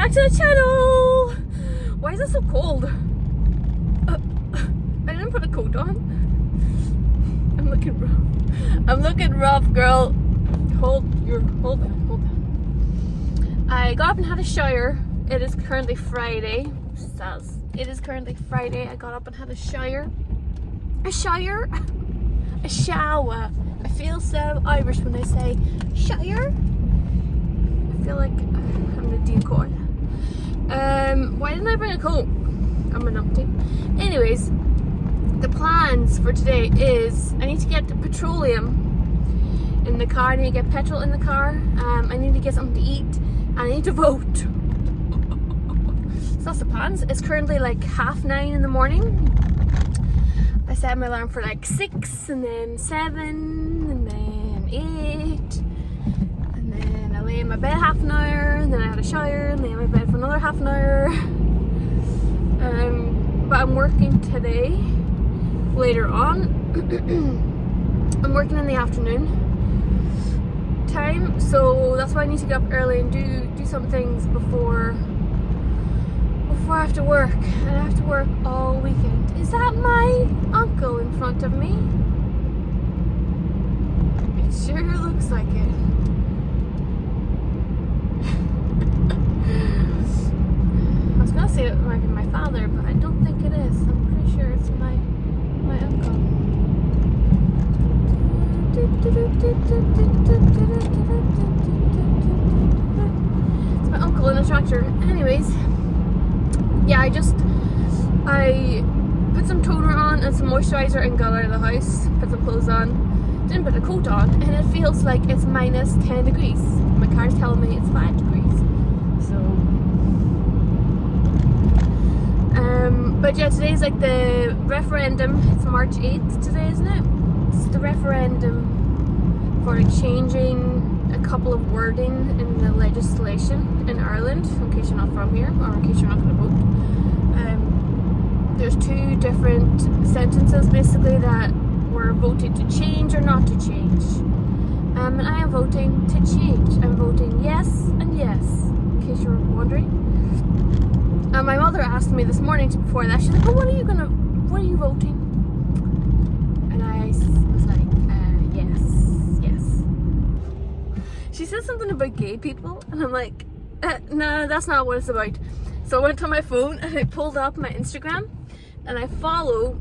back to the channel. Why is it so cold? I didn't put a coat on. I'm looking rough. I'm looking rough, girl. Hold on. I got up and had a shower. It is currently Friday. It is currently Friday. I got up and had a shower. A shower. A shower. I feel so Irish when I say shower. I feel like I'm the decoy. Why didn't I bring a coat? I'm an numpty. Anyways, the plans for today is I need to get petroleum in the car. I need to get petrol in the car. I need to get something to eat. And I need to vote. So that's the plans. It's currently like 9:30 in the morning. I set my alarm for like 6 and then 7 and then 8. And then I lay in my bed half an hour and then I had a shower and lay in my bed for another half an hour. But I'm working today, later on. I'm working in the afternoon time, so that's why I need to get up early and do some things before I have to work. And I have to work all weekend. Is that my uncle in front of me? It sure looks like it. I was gonna say it might be my father, but I don't think it is. I'm pretty sure it's my uncle. It's my uncle in a tractor. Anyways, yeah, I put some toner on and some moisturizer and got out of the house, put some clothes on, didn't put a coat on, and it feels like it's minus 10 degrees. My car's telling me it's 5 degrees. So, but yeah, today's like the referendum. It's March 8th today, isn't it? It's the referendum for changing a couple of wording in the legislation in Ireland, in case you're not from here, or in case you're not going to vote. There's 2 different sentences basically that were voted to change or not to change. And I am voting to change. I'm voting yes and yes, in case you were wondering. My mother asked me this morning before that, she's like, oh, what are you voting? And I was like, yes. She said something about gay people, and I'm like, no, that's not what it's about. So I went to my phone and I pulled up my Instagram, and I follow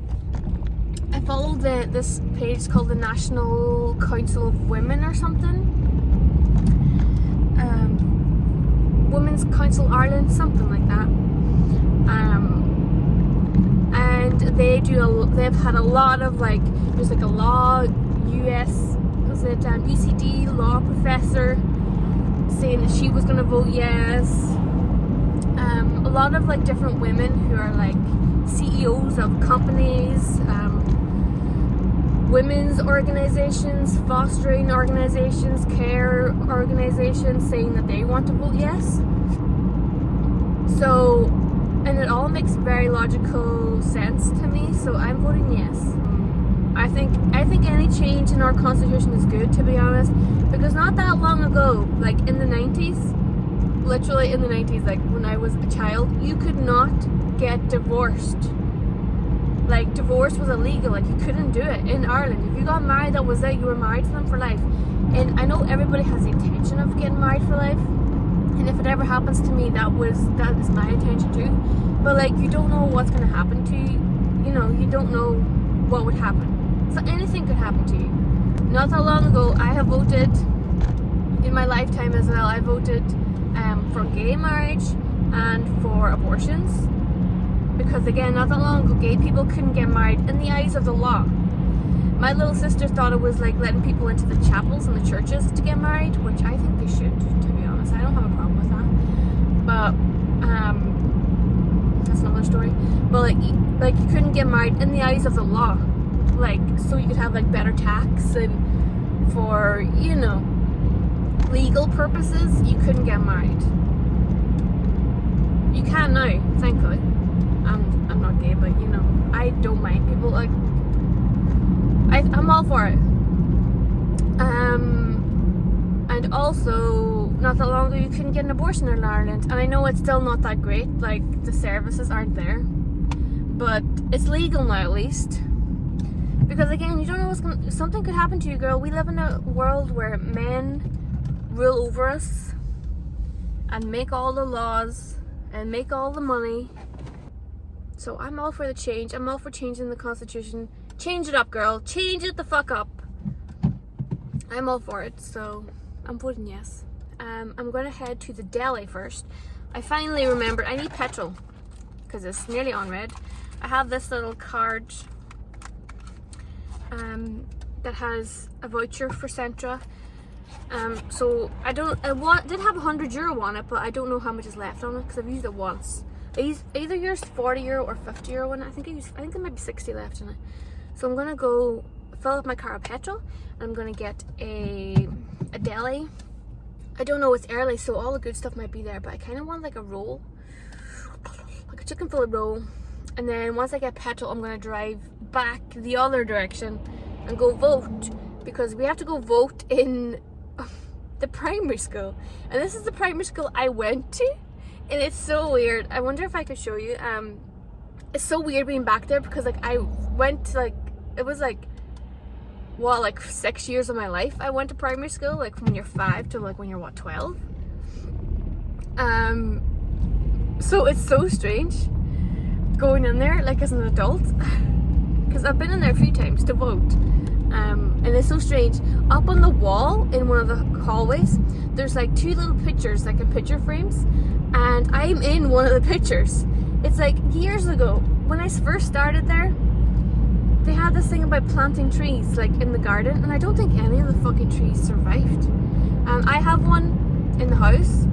this page called the National Council of Women or something. Women's Council Ireland, something like that. And they've had a lot of like, there's like a law, BCD law professor saying that she was going to vote yes. A lot of like different women who are like CEOs of companies, women's organizations, fostering organizations, care organizations saying that they want to vote yes. So, and it all makes very logical sense to me, so I'm voting yes. I think any change in our constitution is good, to be honest, because not that long ago, like in the 90s, literally in the 90s, like when I was a child, you could not get divorced. Like, divorce was illegal. Like, you couldn't do it in Ireland. If you got married, that was it. You were married to them for life. And I know everybody has the intention of getting married for life. And if it ever happens to me, that is my intention too. But like, you don't know what's going to happen to you. You know, you don't know what would happen. So anything could happen to you. Not that long ago, I have voted in my lifetime as well. I voted for gay marriage and for abortions. Because again, not that long ago, gay people couldn't get married in the eyes of the law. My little sister thought it was like letting people into the chapels and the churches to get married, which I think they should, to be honest. I don't have a problem with that. But that's another story. But like you couldn't get married in the eyes of the law. Like, so you could have like better tax, and for, you know, legal purposes, you couldn't get married. You can now, thankfully. I'm not gay, but you know, I don't mind people like. I'm all for it. And also, not that long ago you couldn't get an abortion in Ireland, and I know it's still not that great, like the services aren't there, but it's legal now at least. Because again, you don't know something could happen to you, girl. We live in a world where men rule over us and make all the laws and make all the money. So I'm all for the change. I'm all for changing the constitution. Change it up, girl. Change it the fuck up. I'm all for it, so I'm voting yes. I'm gonna head to the deli first. I finally remembered I need petrol because it's nearly on red. I have this little card that has a voucher for Centra. So I did have €100 on it, but I don't know how much is left on it because I've used it once. I either used €40 or €50 on it. I think there might be 60 left in it. So I'm gonna go fill up my car with petrol, and I'm gonna get a deli. I don't know, it's early, so all the good stuff might be there, but I kind of want like a roll, like a chicken fillet roll. And then once I get petrol, I'm gonna drive back the other direction and go vote, because we have to go vote in the primary school, and this is the primary school I went to, and it's so weird. I wonder if I could show you. It's so weird being back there because like I went to, like, it was like, what, like 6 years of my life I went to primary school, like from when you're 5 to like when you're 12. So it's so strange going in there like as an adult, because I've been in there a few times to vote. And it's so strange. Up on the wall in one of the hallways, there's like 2 little pictures, like in picture frames, and I'm in one of the pictures. It's like years ago when I first started there. They had this thing about planting trees like in the garden, and I don't think any of the fucking trees survived. I have one in the house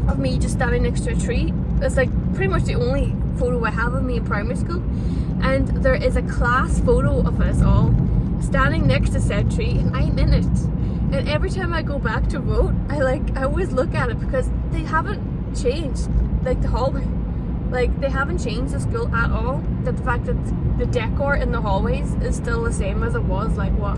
of me just standing next to a tree. It's like pretty much the only photo I have of me in primary school, and there is a class photo of us all standing next to said tree, and I'm in it. And every time I go back to vote, I always look at it because they haven't changed like the hallway. Like, they haven't changed the school at all. That the fact that the decor in the hallways is still the same as it was, like, what,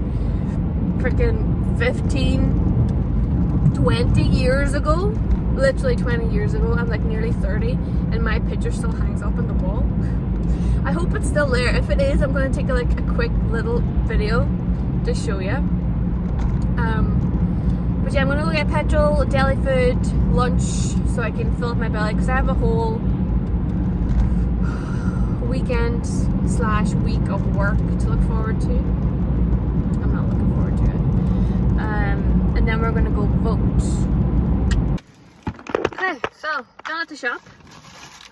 freaking 15, 20 years ago? Literally 20 years ago. I'm like nearly 30, and my picture still hangs up on the wall. I hope it's still there. If it is, I'm going to take a quick little video to show you. But yeah, I'm going to go get petrol, deli food, lunch, so I can fill up my belly, because I have a whole weekend/week of work to look forward to. I'm not looking forward to it. And then we're gonna go vote. Okay, so down at the shop,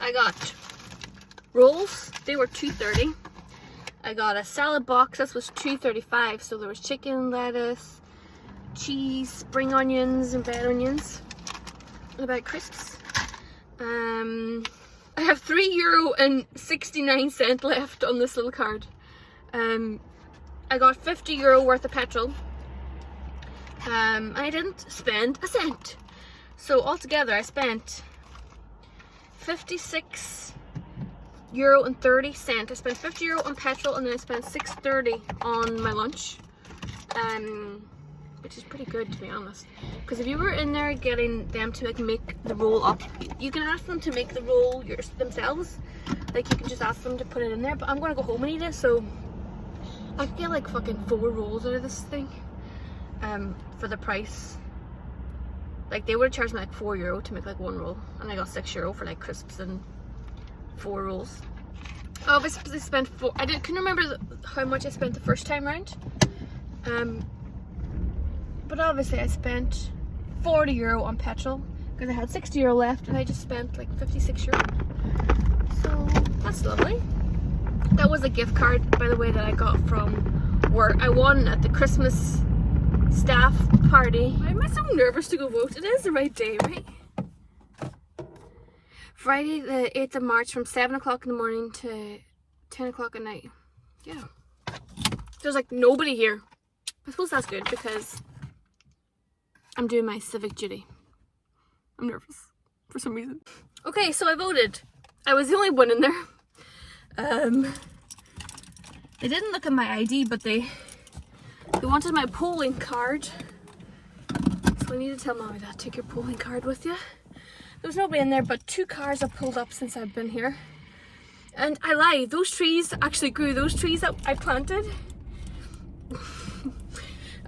I got rolls. They were $2.30. I got a salad box. This was $2.35. So there was chicken, lettuce, cheese, spring onions, and red onions, and about crisps. I have €3.69 left on this little card. I got €50 worth of petrol. And I didn't spend a cent. So altogether I spent €56.30. I spent €50 on petrol, and then I spent $6.30 on my lunch. Which is pretty good, to be honest. Because if you were in there getting them to make the roll up, you can ask them to make the roll themselves. Like, you can just ask them to put it in there. But I'm gonna go home and eat it, so I could get like fucking 4 rolls out of this thing. For the price. Like, they would have charged me like €4 to make like 1 roll, and I got €6 for like crisps and 4 rolls. Oh, I basically spent 4. Couldn't remember how much I spent the first time round. But obviously I spent €40 on petrol because I had €60 left, and I just spent like €56. So that's lovely. That was a gift card, by the way, that I got from work. I won at the Christmas staff party. Why am I so nervous to go vote? It is the right day, right? Friday the 8th of March from 7 o'clock in the morning to 10 o'clock at night. Yeah. There's like nobody here. I suppose that's good because I'm doing my civic duty. I'm nervous for some reason. Okay, so I voted. I was the only one in there. They didn't look at my ID, but they wanted my polling card. So I need to tell mommy that. Take your polling card with you. There's nobody in there, but 2 cars have pulled up since I've been here. And I lied, those trees actually grew. Those trees that I planted,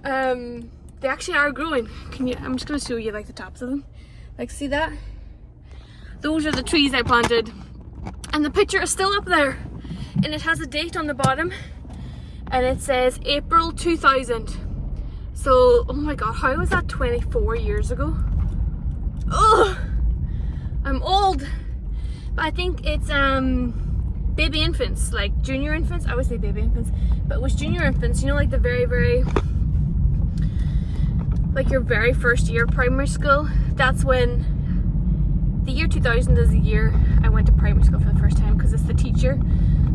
they actually are growing. I'm just gonna show you like the tops of them. Like, see that? Those are the trees I planted. And the picture is still up there. And it has a date on the bottom. And it says April 2000. So, oh my god, how was that 24 years ago? Oh, I'm old. But I think it's baby infants, like junior infants. I always say baby infants, but it was junior infants, you know, like the very, like your very first year of primary school. That's when, the year 2000 is the year I went to primary school for the first time, because it's the teacher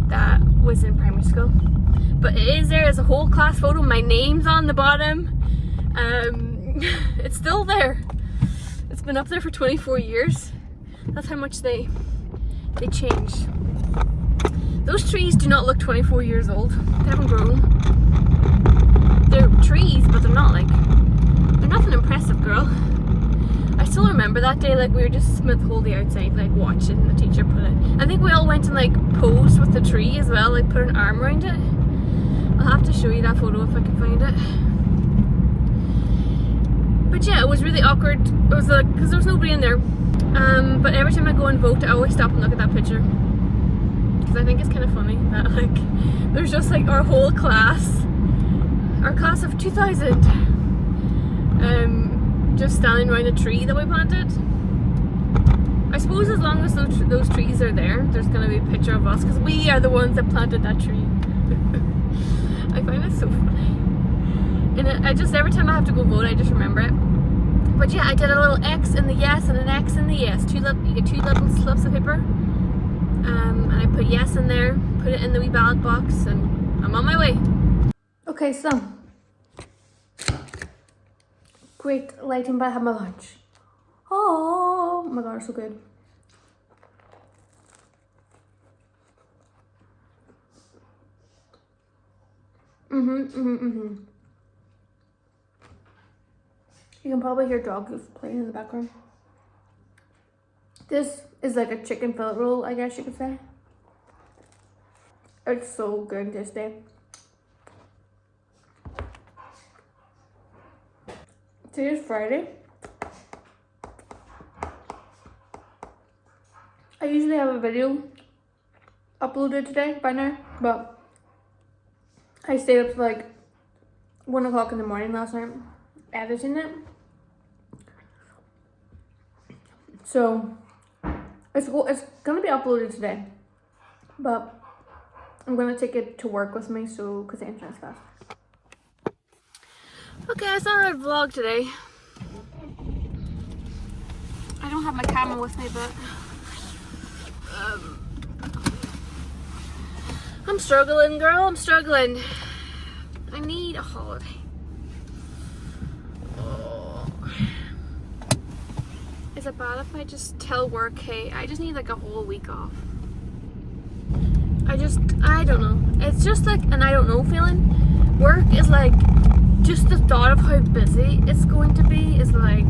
that was in primary school. But it is there as a whole class photo. My name's on the bottom. It's still there. It's been up there for 24 years. That's how much they changed. Those trees do not look 24 years old. They haven't grown. They're trees, but they're not like, they're nothing impressive, girl. I still remember that day, like we were just spent the whole day outside, like watching the teacher put it. I think we all went and like posed with the tree as well, like put an arm around it. I'll have to show you that photo if I can find it. But yeah, it was really awkward. It was like, because there was nobody in there. But every time I go and vote, I always stop and look at that picture. Because I think it's kind of funny that like, there's just like our whole class, our class of 2000, just standing around a tree that we planted. I suppose as long as those trees are there, there's going to be a picture of us, because we are the ones that planted that tree. I find it so funny. And I just, every time I have to go vote, I just remember it. But yeah, I did a little X in the yes and an X in the yes. You get 2 little slips of paper. And I put yes in there, put it in the wee ballot box, and I'm on my way. Okay, so. Great lighting, but I have my lunch. Oh my god, it's so good. You can probably hear dogs playing in the background. This is like a chicken fillet roll, I guess you could say. It's so good and tasty. Today is Friday. I usually have a video uploaded today by now, but I stayed up to like 1 o'clock in the morning last night editing it. So it's gonna be uploaded today, but I'm gonna take it to work with me, so because the internet's fast. Okay, I saw a vlog today. I don't have my camera with me, but I'm struggling, girl. I'm struggling. I need a holiday. Is it bad if I just tell work, hey, I just need like a whole week off? I don't know. It's just like an I don't know feeling. Work is like, just the thought of how busy it's going to be is like,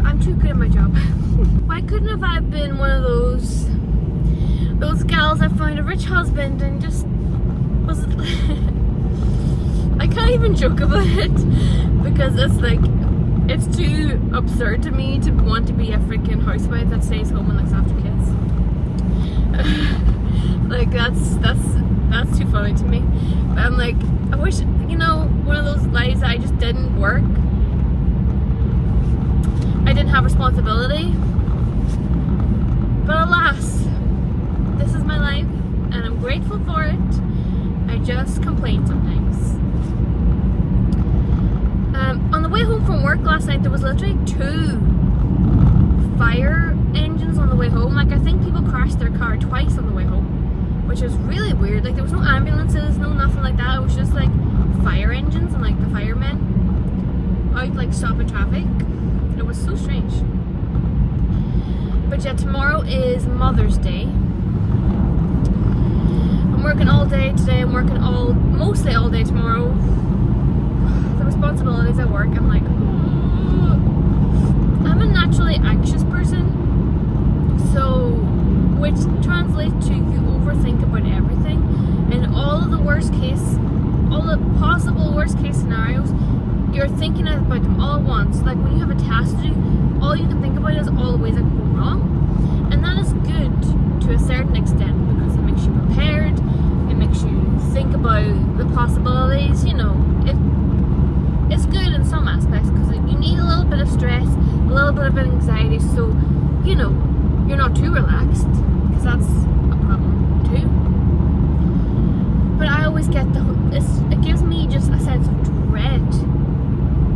I'm too good at my job. Why couldn't have I been one of those gals that found a rich husband and just was I can't even joke about it because it's like, it's too absurd to me to want to be a freaking housewife that stays home and looks after kids. Like that's too funny to me. But I'm like, I wish, you know, one of those lives that I just didn't work. I didn't have responsibility. But alas, this is my life and I'm grateful for it. I just complain sometimes. On the way home from work last night, there was literally 2 fire engines on the way home. Like, I think people crashed their car twice on the way home, which is really weird. Like, there was no ambulances, no nothing like that. It was just like fire engines and like the firemen out like stopping traffic. It was so strange. But yeah, tomorrow is Mother's Day. I'm working all day today. I'm working mostly all day tomorrow. The responsibilities at work, I'm like, I'm a naturally anxious person, so which translates to you overthink about everything, and all of the all the possible worst case scenarios, you're thinking about them all at once. Like when you have a task to do, all you can think about is all the ways that can go wrong, and that is good to a certain extent because it makes you prepared, it makes you think about the possibilities, you know. It's good in some aspects because you need a little bit of stress, a little bit of anxiety, so you know you're not too relaxed, because that's a problem too. But I always get it gives me just a sense of dread,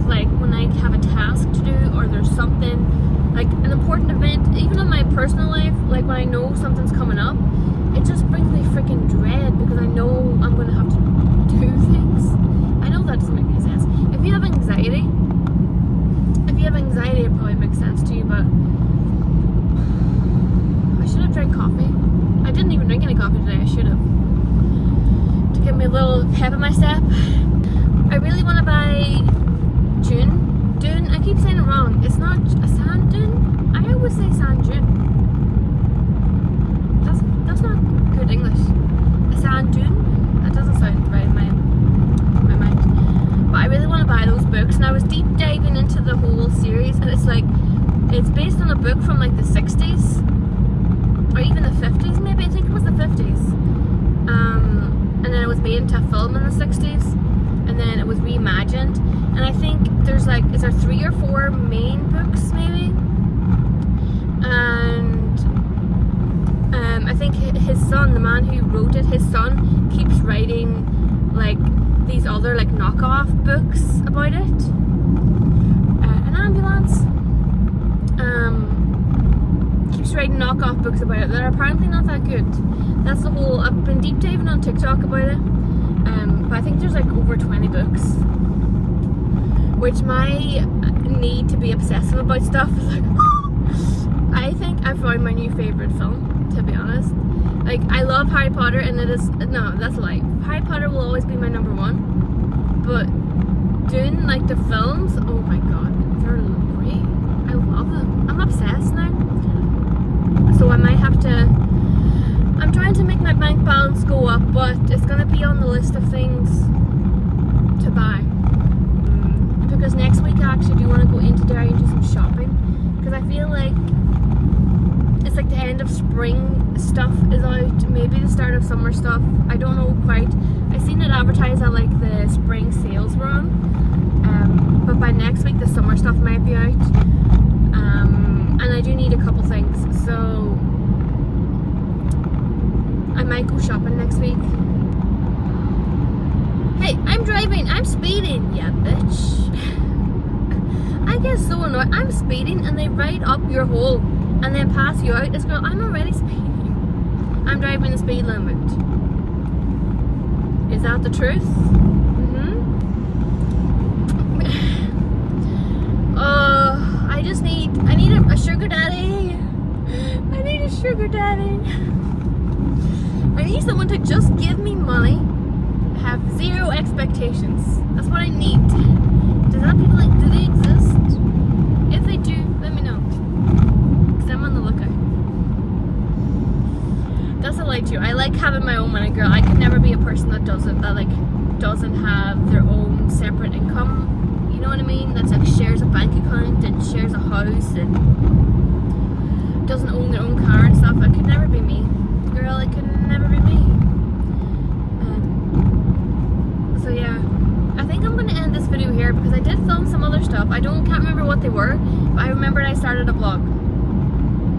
like when I have a task to do or there's something like an important event, even in my personal life, like when I know something's coming up, it just brings me freaking dread because I know I'm going to have to do things. I know that doesn't make any sense. If you have anxiety, it probably makes sense to you, but I should have drank coffee. I didn't even drink any coffee today. I should have, to give me a little pep in my step. I really want to buy Dune. I keep saying it wrong. It's not a sand dune. I always say sand dune. That's not good English. A sand dune? That doesn't sound right in my mind. But I really want to buy those books, and I was deep diving into the whole series, and it's based on a book from like the 60s or even the 50s maybe. I think it was the 50s. And then it was made into a film in the 60s, and then it was reimagined, and I think there's is there 3 or 4 main books maybe, and I think his son, the man who wrote it, his son keeps writing like these other like knockoff books about it. An ambulance keeps writing knockoff books about it that are apparently not that good. That's the whole. I've been deep diving on TikTok about it, but I think there's like over 20 books, which my need to be obsessive about stuff is like. I think I found my new favorite film, to be honest. Like, I love Harry Potter, and no, that's a lie. Harry Potter will always be my number one, but Dune, like the films, oh my god, they're great. I love them. I'm obsessed now. So I might have to, I'm trying to make my bank balance go up, but it's going to be on the list of things to buy. Because next week I actually do want to go into Derry and do some shopping, because I feel like it's like the end of spring stuff is out, maybe the start of summer stuff. I don't know quite. I seen it advertised that like the spring sales were on, but by next week the summer stuff might be out, and I do need a couple things, so I might go shopping next week. Hey, I'm driving, I'm speeding, yeah bitch. I get so annoyed. I'm speeding and they write up your hole and then pass you out. It's girl, I'm already speeding. I'm driving the speed limit. Is that the truth? I need a sugar daddy. I need a sugar daddy. I need someone to just give me money, have zero expectations. That's what I need. Does that people do they exist? If they do, let me know, because I'm on the lookout. That's a lie too. I like having my own money, girl. I could never be a person that doesn't have their own separate income. You know what I mean? That's like shares a bank account and shares a house and doesn't own their own car and stuff. It could never be me, girl. It could never be me. So yeah, I think I'm gonna end this video here because I did film some other stuff. Can't remember what they were, but I remembered I started a vlog.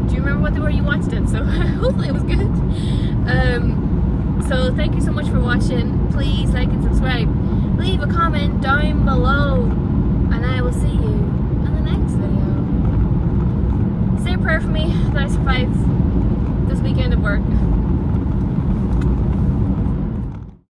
Do you remember what they were? You watched it, so hopefully it was good. So thank you so much for watching. Please like and subscribe. Leave a comment down below, and I will see you in the next video. Say a prayer for me that I survive this weekend of work.